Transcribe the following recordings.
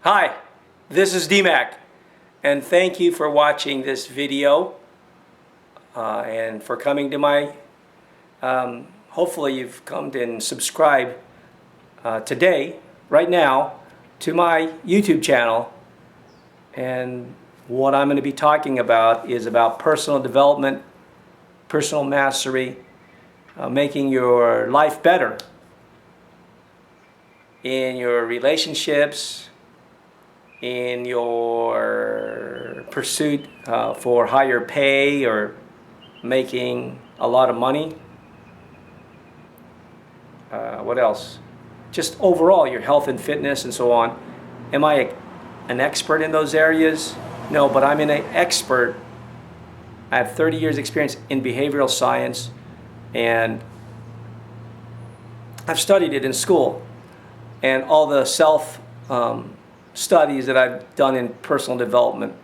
Hi, this is DMAC, and thank you for watching this video and for coming to my, hopefully you've come to and subscribe today, right now, to my YouTube channel. And what I'm going to be talking about is about personal development, personal mastery, making your life better in your relationships, in your pursuit for higher pay or making a lot of money. What else? Just overall, your health and fitness and so on. Am I an expert in those areas? No, but I'm an expert. I have 30 years experience in behavioral science, and I've studied it in school. And all the self studies that I've done in personal development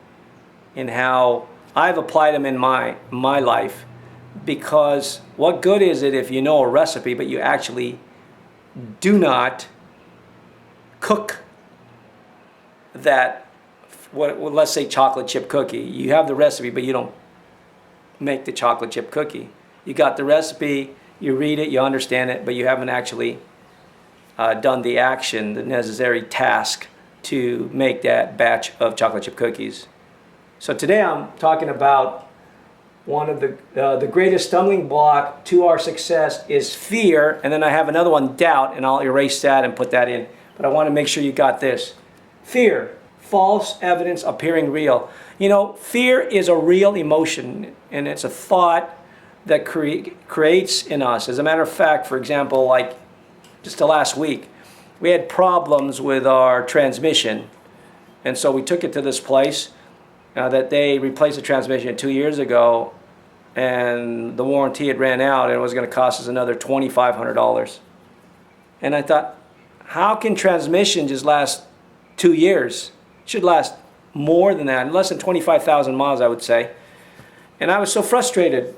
and how I've applied them in my life, because what good is it if you know a recipe but you actually do not cook that, let's say chocolate chip cookie. You have the recipe but you don't make the chocolate chip cookie. You got the recipe, you read it, you understand it, but you haven't actually done the action, the necessary task to make that batch of chocolate chip cookies. So today I'm talking about one of the greatest stumbling block to our success is fear, and then I have another one, doubt, and I'll erase that and put that in. But I want to make sure you got this. Fear, false evidence appearing real. You know, fear is a real emotion, and it's a thought that creates in us. As a matter of fact, for example, like just the last week, we had problems with our transmission, and so we took it to this place that they replaced the transmission 2 years ago, and the warranty had ran out, and it was going to cost us another $2,500. And I thought, how can transmission just last 2 years? It should last more than that, less than 25,000 miles, I would say. And I was so frustrated.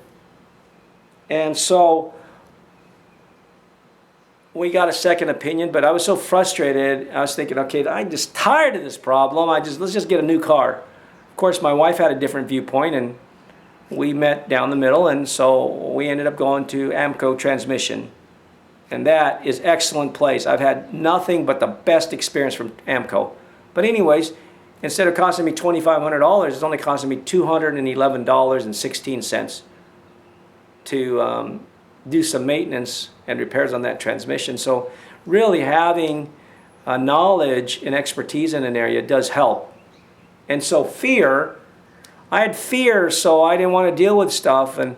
And so we got a second opinion, but I was so frustrated. I was thinking, okay, I'm just tired of this problem. Let's just get a new car. Of course, my wife had a different viewpoint, and we met down the middle, and so we ended up going to AMCO Transmission. And that is excellent place. I've had nothing but the best experience from AMCO. But anyways, instead of costing me $2,500, it's only costing me $211.16 to do some maintenance and repairs on that transmission. So really having knowledge and expertise in an area does help. And so fear, I had fear, so I didn't want to deal with stuff. And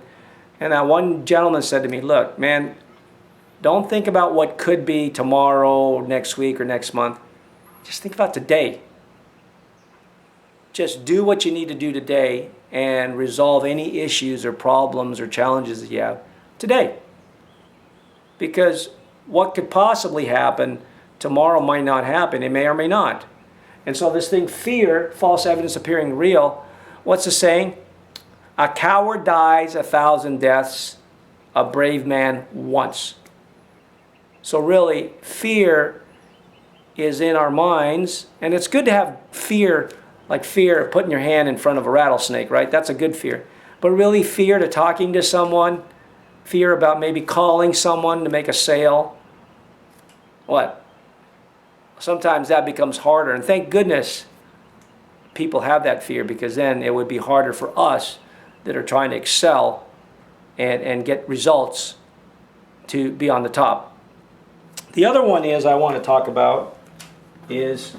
one gentleman said to me, look, man, don't think about what could be tomorrow, next week, or next month. Just think about today. Just do what you need to do today and resolve any issues or problems or challenges that you have today. Because what could possibly happen tomorrow might not happen. It may or may not. And so this thing, fear, false evidence appearing real, what's the saying? A coward dies 1,000 deaths, a brave man once. So really, fear is in our minds, and it's good to have fear, like fear of putting your hand in front of a rattlesnake, right? That's a good fear. But really, fear to talking to someone, fear about maybe calling someone to make a sale. What? Sometimes that becomes harder, and thank goodness people have that fear, because then it would be harder for us that are trying to excel and get results to be on the top. The other one is I want to talk about is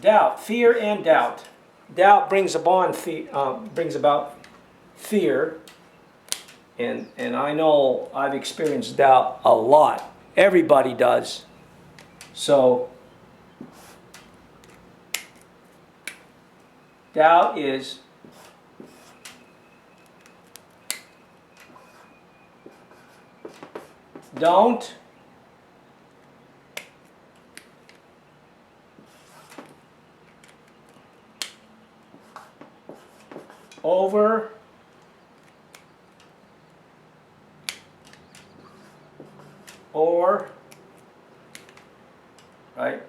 doubt, fear and doubt. Doubt brings about fear, and I know I've experienced doubt a lot. Everybody does. So doubt is don't over, or, right?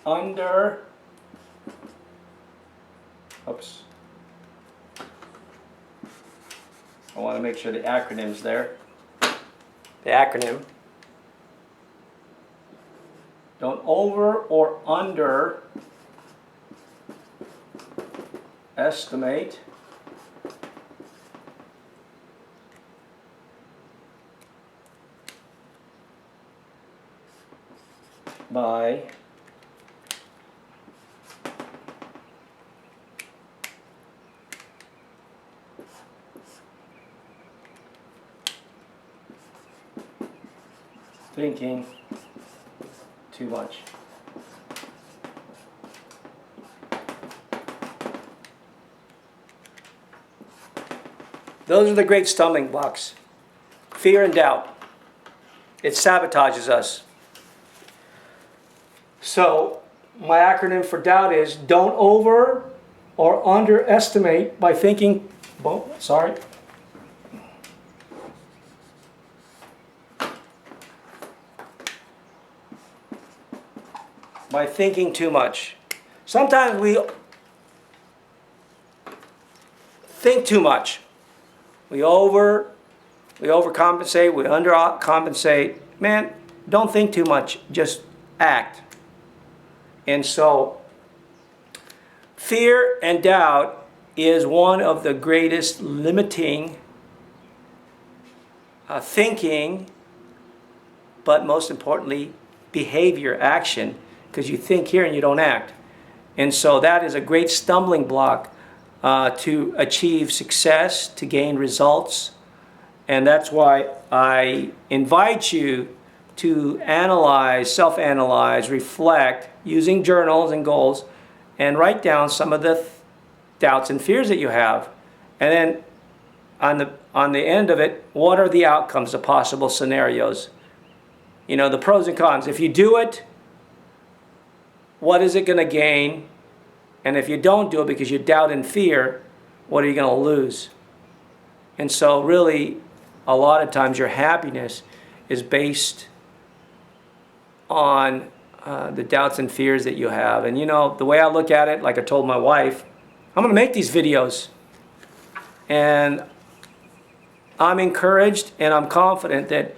Under, oops. I want to make sure the acronym's there. The acronym. Don't over or under estimate by thinking too much. Those are the great stumbling blocks. Fear and doubt. It sabotages us. So, my acronym for doubt is don't over or underestimate by thinking, well, sorry. By thinking too much. Sometimes we think too much. We overcompensate, we undercompensate. Man, don't think too much, just act. And so, fear and doubt is one of the greatest limiting thinking, but most importantly, behavior, action, because you think here and you don't act. And so that is a great stumbling block to achieve success, to gain results. And that's why I invite you to analyze, self-analyze, reflect, using journals and goals, and write down some of the doubts and fears that you have. And then on the end of it, what are the outcomes, the possible scenarios? You know, the pros and cons. If you do it, what is it going to gain? And if you don't do it because you doubt and fear, what are you going to lose? And so really, a lot of times your happiness is based on the doubts and fears that you have. And you know, the way I look at it, like I told my wife, I'm going to make these videos. And I'm encouraged and I'm confident that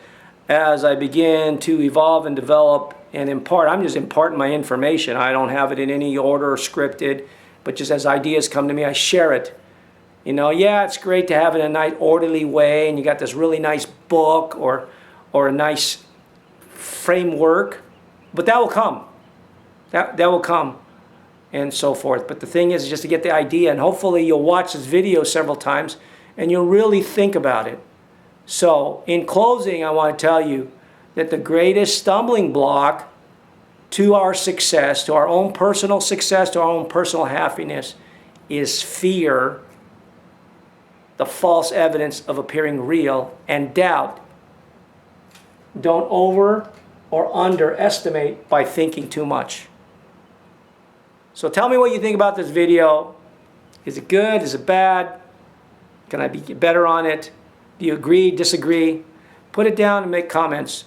as I begin to evolve and develop and impart, I'm just imparting my information. I don't have it in any order or scripted, but just as ideas come to me, I share it. You know, yeah, it's great to have it in a nice orderly way, and you got this really nice book or a nice framework, but that will come. That will come, and so forth. But the thing is just to get the idea, and hopefully you'll watch this video several times, and you'll really think about it. So, in closing, I want to tell you that the greatest stumbling block to our success, to our own personal success, to our own personal happiness, is fear, the false evidence of appearing real, and doubt. Don't over or underestimate by thinking too much. So tell me what you think about this video. Is it good? Is it bad? Can I be better on it? Do you agree, disagree? Put it down and make comments.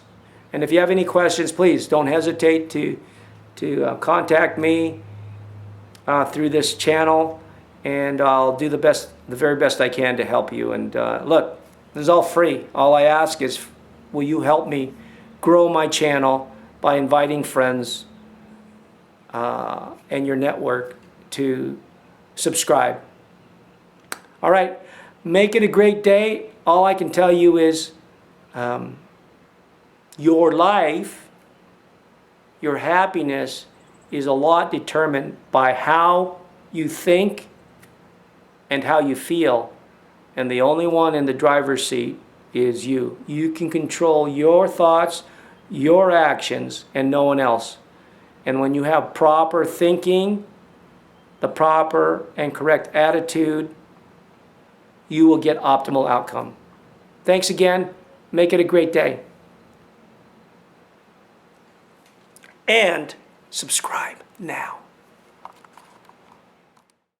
And if you have any questions, please don't hesitate to contact me through this channel, and I'll do the very best I can to help you. And look, this is all free. All I ask is, will you help me grow my channel by inviting friends and your network to subscribe. All right, make it a great day. All I can tell you is your life, your happiness is a lot determined by how you think and how you feel. And the only one in the driver's seat is you. You can control your thoughts, your actions, and no one else. And when you have proper thinking, the proper and correct attitude, you will get optimal outcome. Thanks again. Make it a great day. And Subscribe now.